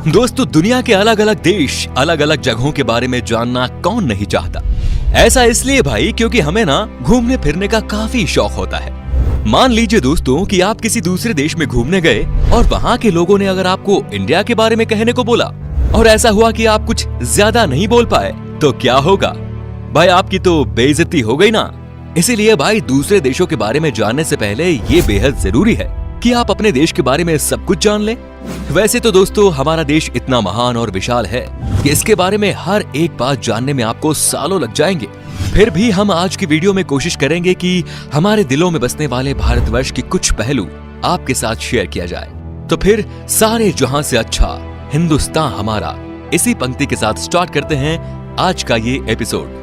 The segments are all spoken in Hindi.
दोस्तों, दुनिया के अलग अलग देश, अलग अलग जगहों के बारे में जानना कौन नहीं चाहता। ऐसा इसलिए भाई क्योंकि हमें ना घूमने फिरने का काफी शौक होता है। मान लीजिए दोस्तों कि आप किसी दूसरे देश में घूमने गए और वहाँ के लोगों ने अगर आपको इंडिया के बारे में कहने को बोला और ऐसा हुआ कि आप कुछ ज्यादा नहीं बोल पाए, तो क्या होगा भाई? आपकी तो बेइज्जती हो गई ना। इसीलिए भाई दूसरे देशों के बारे में जानने से पहले ये बेहद जरूरी है कि आप अपने देश के बारे में सब कुछ जान लें। वैसे तो दोस्तों हमारा देश इतना महान और विशाल है कि इसके बारे में हर एक बात जानने में आपको सालों लग जाएंगे। फिर भी हम आज की वीडियो में कोशिश करेंगे कि हमारे दिलों में बसने वाले भारतवर्ष के कुछ पहलू आपके साथ शेयर किया जाए। तो फिर सारे जहां से अच्छा हिंदुस्तान हमारा, इसी पंक्ति के साथ स्टार्ट करते हैं आज का ये एपिसोड।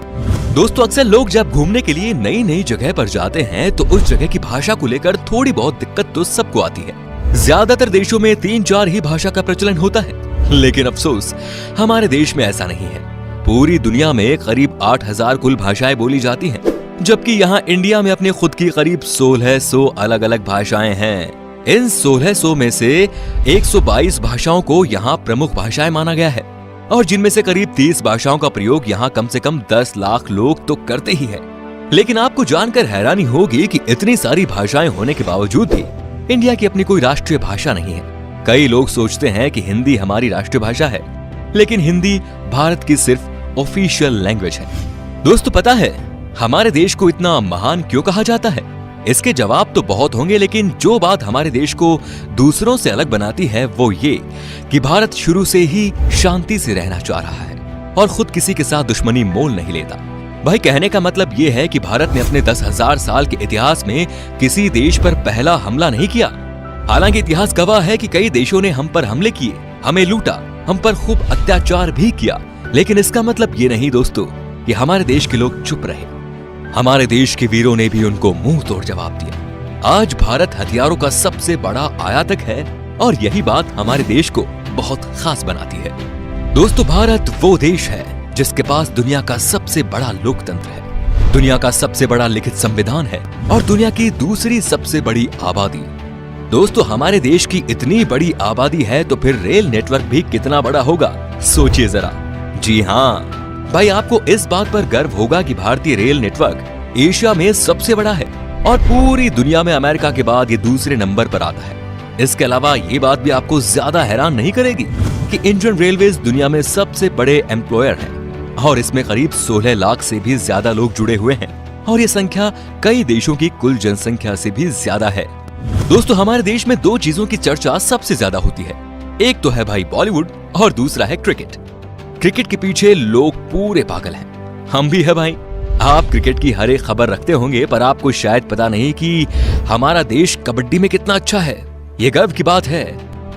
दोस्तों, अक्सर लोग जब घूमने के लिए नई नई जगह पर जाते हैं तो उस जगह की भाषा को लेकर थोड़ी बहुत दिक्कत तो सबको आती है। ज्यादातर देशों में 3-4 ही भाषा का प्रचलन होता है, लेकिन अफसोस हमारे देश में ऐसा नहीं है। पूरी दुनिया में करीब 8000 कुल भाषाएं बोली जाती हैं, जबकि यहाँ इंडिया में अपने खुद की करीब 1600 अलग अलग भाषाएं हैं। इन 1600 में से 122 भाषाओं को यहाँ प्रमुख भाषाएं माना गया है और जिनमें से करीब 30 भाषाओं का प्रयोग यहाँ कम से कम 10 लाख लोग तो करते ही है। लेकिन आपको जानकर हैरानी होगी कि इतनी सारी भाषाएं होने के बावजूद भी इंडिया की अपनी कोई राष्ट्रीय भाषा नहीं है। कई लोग सोचते हैं कि हिंदी हमारी राष्ट्रीय भाषा है, लेकिन हिंदी भारत की सिर्फ ऑफिशियल लैंग्वेज है। दोस्तों, पता है हमारे देश को इतना महान क्यों कहा जाता है? इसके जवाब तो बहुत होंगे, लेकिन जो बात हमारे देश को दूसरों से अलग बनाती है वो ये कि भारत शुरू से ही शांति से रहना चाह रहा है और खुद किसी के साथ दुश्मनी मोल नहीं लेता। भाई, कहने का मतलब ये है कि भारत ने अपने 10,000 साल के इतिहास में किसी देश पर पहला हमला नहीं किया। हालांकि इतिहास गवाह है कि कई देशों ने हम पर हमले किए, हमें लूटा, हम पर खूब अत्याचार भी किया, लेकिन इसका मतलब ये नहीं दोस्तों कि हमारे देश के लोग चुप रहे। हमारे देश के वीरों ने भी उनको मुंह तोड़ जवाब दिया। आज भारत हथियारों का सबसे बड़ा आयातक है और यही बात हमारे देश को बहुत खास बनाती है। दोस्तों, भारत वो देश है जिसके पास दुनिया का सबसे बड़ा लोकतंत्र है, दुनिया का सबसे बड़ा लिखित संविधान है और दुनिया की दूसरी सबसे बड़ी आबादी। दोस्तों, हमारे देश की इतनी बड़ी आबादी है तो फिर रेल नेटवर्क भी कितना बड़ा होगा, सोचिए जरा। जी हाँ भाई, आपको इस बात पर गर्व होगा कि भारतीय रेल नेटवर्क एशिया में सबसे बड़ा है और पूरी दुनिया में अमेरिका के बाद ये दूसरे नंबर पर आता है। इसके अलावा ये बात भी आपको ज्यादा हैरान नहीं करेगी कि इंडियन रेलवेज दुनिया में सबसे बड़े एम्प्लॉयर है और इसमें करीब 16 लाख से भी ज्यादा लोग जुड़े हुए हैं और ये संख्या कई देशों की कुल जनसंख्या से भी ज्यादा है। दोस्तों, हमारे देश में 2 चीजों की चर्चा सबसे ज्यादा होती है। एक तो है भाई बॉलीवुड और दूसरा है क्रिकेट। क्रिकेट के पीछे लोग पूरे पागल हैं, हम भी है भाई। आप क्रिकेट की हर एक खबर रखते होंगे, पर आपको शायद पता नहीं कि हमारा देश कबड्डी में कितना अच्छा है। ये गर्व की बात है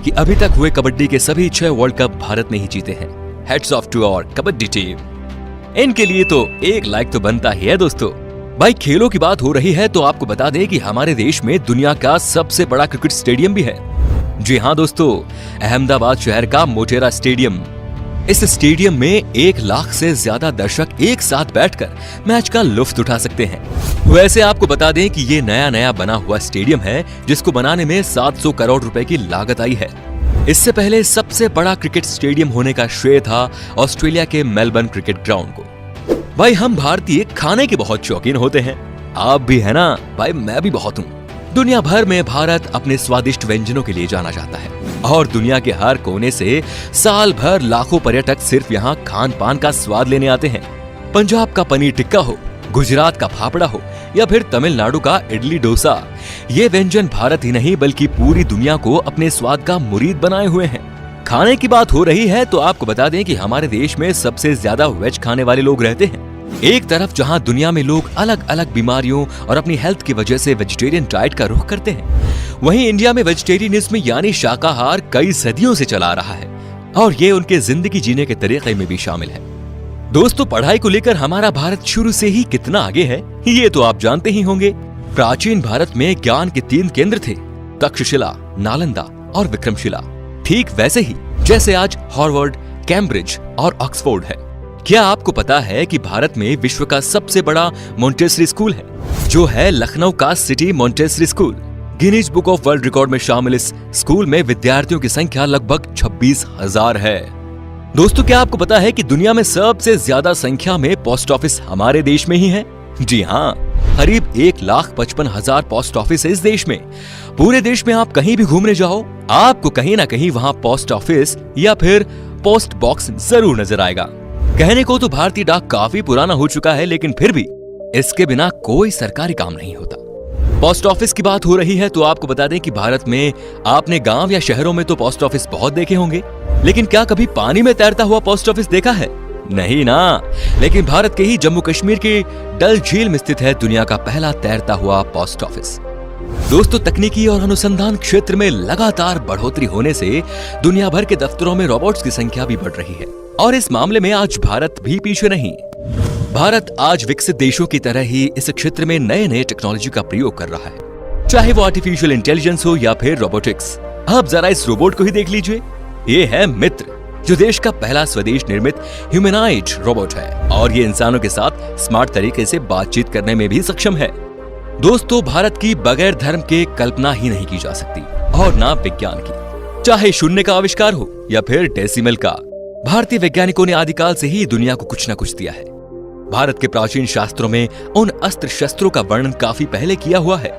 कि अभी तक हुए कबड्डी के सभी 6 वर्ल्ड कप भारत ने ही जीते हैं। Heads off to our kabaddi team. इनके लिए तो एक लाइक तो बनता ही है। दोस्तों, भाई खेलों की बात हो रही है तो आपको बता दें कि हमारे देश में दुनिया का सबसे बड़ा क्रिकेट स्टेडियम भी है। जी हाँ दोस्तों, अहमदाबाद शहर का मोटेरा स्टेडियम। इस स्टेडियम में 1 लाख से ज्यादा दर्शक एक साथ बैठकर मैच का लुत्फ उठा सकते हैं। वैसे आपको बता दें कि ये नया बना हुआ स्टेडियम है जिसको बनाने में 700 करोड़ रुपए की लागत आई है। इससे पहले सबसे बड़ा क्रिकेट स्टेडियम होने का श्रेय था ऑस्ट्रेलिया के मेलबर्न क्रिकेट ग्राउंड को। भाई, हम भारतीय खाने के बहुत शौकीन होते हैं, आप भी है ना? भाई, मैं भी बहुत हूँ। दुनिया भर में भारत अपने स्वादिष्ट व्यंजनों के लिए जाना जाता है और दुनिया के हर कोने से साल भर लाखों पर्यटक सिर्फ यहाँ खान पान का स्वाद लेने आते हैं। पंजाब का पनीर टिक्का हो, गुजरात का फाफड़ा हो या फिर तमिलनाडु का इडली डोसा, ये व्यंजन भारत ही नहीं बल्कि पूरी दुनिया को अपने स्वाद का मुरीद बनाए हुए हैं। खाने की बात हो रही है तो आपको बता दें कि हमारे देश में सबसे ज्यादा वेज खाने वाले लोग रहते हैं। एक तरफ जहां दुनिया में लोग अलग अलग बीमारियों और अपनी हेल्थ की वजह से वेजिटेरियन डाइट का रुख करते हैं, वहीं इंडिया में वेजिटेरियनिज्म यानी शाकाहार कई सदियों से चला आ रहा है और ये उनके जिंदगी जीने के तरीके में भी शामिल है। दोस्तों, पढ़ाई को लेकर हमारा भारत शुरू से ही कितना आगे है ये तो आप जानते ही होंगे। प्राचीन भारत में ज्ञान के 3 केंद्र थे, तक्षशिला, नालंदा और विक्रमशिला। ठीक वैसे ही जैसे आज हार्वर्ड, कैम्ब्रिज और ऑक्सफोर्ड है। क्या आपको पता है कि भारत में विश्व का सबसे बड़ा मॉन्टेसरी स्कूल है, जो है लखनऊ का city Montessori school. Guinness book of world record में शामिल इस स्कूल में विद्यार्थियों की संख्या लगभग 26,000 है। दोस्तों, क्या आपको पता है कि दुनिया में सबसे ज्यादा संख्या में पोस्ट ऑफिस हमारे देश में ही है? जी हाँ, करीब 1,55,000 पोस्ट ऑफिस है इस देश में। पूरे देश में आप कहीं भी घूमने जाओ, आपको कहीं ना कहीं वहाँ पोस्ट ऑफिस या फिर पोस्ट बॉक्स जरूर नजर आएगा। कहने को तो भारतीय डाक काफी पुराना हो चुका है, लेकिन फिर भी इसके बिना कोई सरकारी काम नहीं होता। पोस्ट ऑफिस की बात हो रही है तो आपको बता दें कि भारत में आपने गांव या शहरों में तो पोस्ट ऑफिस बहुत देखे होंगे, लेकिन क्या कभी पानी में तैरता हुआ पोस्ट ऑफिस देखा है? नहीं ना। लेकिन भारत के ही जम्मू कश्मीर की डल झील में स्थित है दुनिया का पहला तैरता हुआ पोस्ट ऑफिस। दोस्तों, तकनीकी और अनुसंधान क्षेत्र में लगातार बढ़ोतरी होने से दुनिया भर के दफ्तरों में रोबोट्स की संख्या भी बढ़ रही है और इस मामले में आज भारत भी पीछे नहीं। भारत आज विकसित देशों की तरह ही इस क्षेत्र में नए नए टेक्नोलॉजी का प्रयोग कर रहा है, चाहे वो आर्टिफिशियल इंटेलिजेंस हो या फिर रोबोटिक्स। अब जरा इस रोबोट को ही देख लीजिए। ये है मित्र, जो देश का पहला स्वदेश निर्मित ह्यूमनॉइड रोबोट है और ये इंसानों के साथ स्मार्ट तरीके से बातचीत करने में भी सक्षम है। दोस्तों, भारत की बगैर धर्म के कल्पना ही नहीं की जा सकती और ना विज्ञान की। चाहे शून्य का आविष्कार हो या फिर डेसिमल का, भारतीय वैज्ञानिकों ने आदिकाल से ही दुनिया को कुछ न कुछ दिया है। भारत के प्राचीन शास्त्रों में उन अस्त्र शस्त्रों का वर्णन काफी पहले किया हुआ है,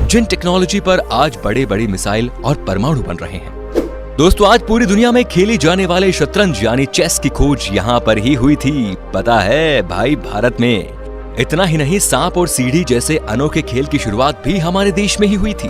जिन टेक्नोलॉजी पर आज बड़े बड़े मिसाइल और परमाणु बन रहे हैं। दोस्तों, आज पूरी दुनिया में खेली जाने वाले शतरंज यानी चेस की खोज यहाँ पर ही हुई थी। पता है भाई, भारत में। इतना ही नहीं, सांप और सीढ़ी जैसे अनोखे खेल की शुरुआत भी हमारे देश में ही हुई थी।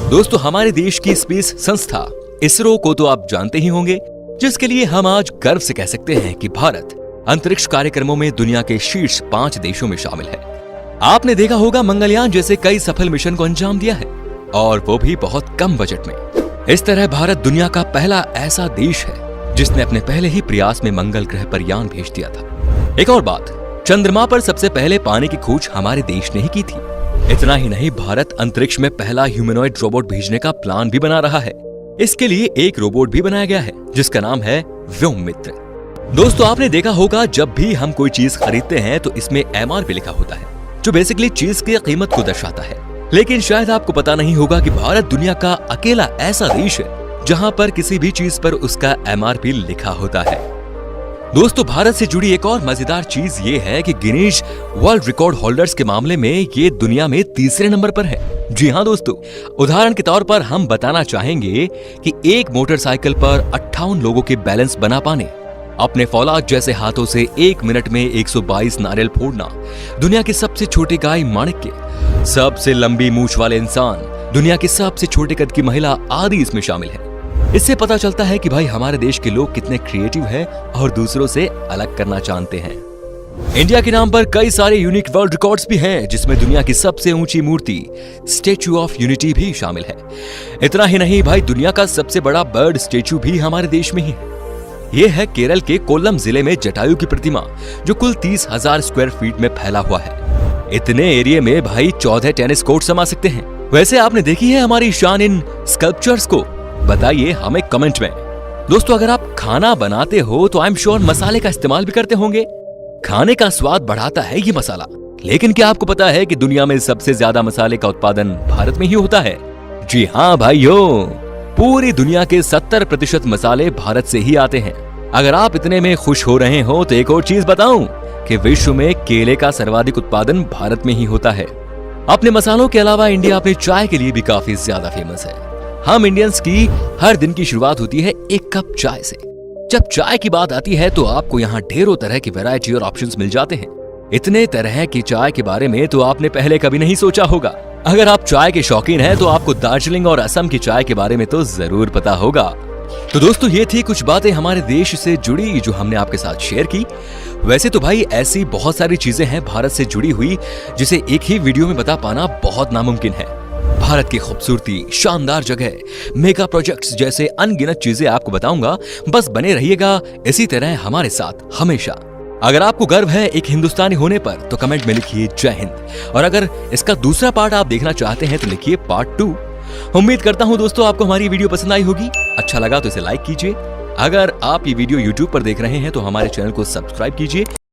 दोस्तों, हमारे देश की स्पेस संस्था इसरो को तो आप जानते ही होंगे, जिसके लिए हम आज गर्व से कह सकते हैं कि भारत अंतरिक्ष कार्यक्रमों में दुनिया के शीर्ष 5 देशों में शामिल है। आपने देखा होगा मंगलयान जैसे कई सफल मिशन को अंजाम दिया है, और वो भी बहुत कम बजट में। इस तरह भारत दुनिया का पहला ऐसा देश है जिसने अपने पहले ही प्रयास में मंगल ग्रह पर यान भेज दिया था। एक और बात, चंद्रमा पर सबसे पहले पानी की खोज हमारे देश ने ही की थी। इतना ही नहीं, भारत अंतरिक्ष में पहला ह्यूमनॉइड रोबोट भेजने का प्लान भी बना रहा है। इसके लिए एक रोबोट भी बनाया गया है जिसका नाम है व्योम मित्र। दोस्तों, आपने देखा होगा जब भी हम कोई चीज खरीदते हैं तो इसमें MRP लिखा होता है, जो बेसिकली चीज की कीमत को दर्शाता है। लेकिन शायद आपको पता नहीं होगा कि भारत दुनिया का अकेला ऐसा देश है जहां पर किसी भी चीज पर उसका MRP लिखा होता है। दोस्तों, भारत से जुड़ी एक और मजेदार चीज ये है कि गिनीज वर्ल्ड रिकॉर्ड होल्डर्स के मामले में ये दुनिया में तीसरे नंबर पर है। जी हाँ दोस्तों, उदाहरण के तौर पर हम बताना चाहेंगे कि एक मोटरसाइकिल पर 58 लोगों के बैलेंस बना पाने, अपने फौलाद जैसे हाथों से 1 मिनट में 122 नारियल फोड़ना, दुनिया के सबसे छोटे गाय माणिक्य, सबसे लंबी मूछ वाले इंसान, दुनिया की सबसे छोटे कद की महिला आदि इसमें शामिल है। इससे पता चलता है कि भाई हमारे देश के लोग कितने क्रिएटिव हैं और दूसरों से अलग करना जानते हैं। इंडिया के नाम पर कई सारे यूनिक वर्ल्ड रिकॉर्ड्स भी हैं, जिसमें दुनिया की सबसे ऊंची मूर्ति स्टैच्यू ऑफ यूनिटी भी शामिल है। इतना ही नहीं भाई, दुनिया का सबसे बड़ा बर्ड स्टैच्यू भी हमारे देश में ही है। ये है केरल के कोल्लम जिले में जटायु की प्रतिमा, जो कुल 30,000 स्क्वायर फीट में फैला हुआ है। इतने एरिया में भाई 14 टेनिस कोर्ट समा सकते हैं। वैसे आपने देखी है हमारी शान इन स्कल्पचर्स को? बताइए हमें कमेंट में। दोस्तों, अगर आप खाना बनाते हो तो आई एम श्योर मसाले का इस्तेमाल भी करते होंगे। खाने का स्वाद बढ़ाता है ये मसाला, लेकिन क्या आपको पता है कि दुनिया में सबसे ज्यादा मसाले का उत्पादन भारत में ही होता है? जी हाँ भाइयों, पूरी दुनिया के 70% मसाले भारत से ही आते हैं। अगर आप इतने में खुश हो रहे हो तो एक और चीज बताऊं कि विश्व में केले का सर्वाधिक उत्पादन भारत में ही होता है। अपने मसालों के अलावा इंडिया अपनी चाय के लिए भी काफी ज्यादा फेमस है। हम इंडियंस की हर दिन की शुरुआत होती है एक कप चाय से। जब चाय की बात आती है तो आपको यहाँ ढेरों तरह की वैरायटी और ऑप्शंस मिल जाते हैं। इतने तरह की चाय के बारे में तो आपने पहले कभी नहीं सोचा होगा। अगर आप चाय के शौकीन हैं तो आपको दार्जिलिंग और असम की चाय के बारे में तो जरूर पता होगा। तो दोस्तों, ये थी कुछ बातें हमारे देश से जुड़ी जो हमने आपके साथ शेयर की। वैसे तो भाई ऐसी बहुत सारी चीजें हैं भारत से जुड़ी हुई जिसे एक ही वीडियो में बता पाना बहुत नामुमकिन है। भारत की खूबसूरती, शानदार जगह, मेगा प्रोजेक्ट्स जैसे अनगिनत चीजें आपको बताऊंगा। बस बने रहिएगा इसी तरह हमारे साथ हमेशा। अगर आपको गर्व है एक हिंदुस्तानी होने पर तो कमेंट में लिखिए जय हिंद, और अगर इसका दूसरा पार्ट आप देखना चाहते हैं तो लिखिए पार्ट 2। उम्मीद करता हूं दोस्तों आपको हमारी वीडियो पसंद आई होगी। अच्छा लगा तो इसे लाइक कीजिए। अगर आप ये वीडियो YouTube पर देख रहे हैं तो हमारे चैनल को सब्सक्राइब कीजिए।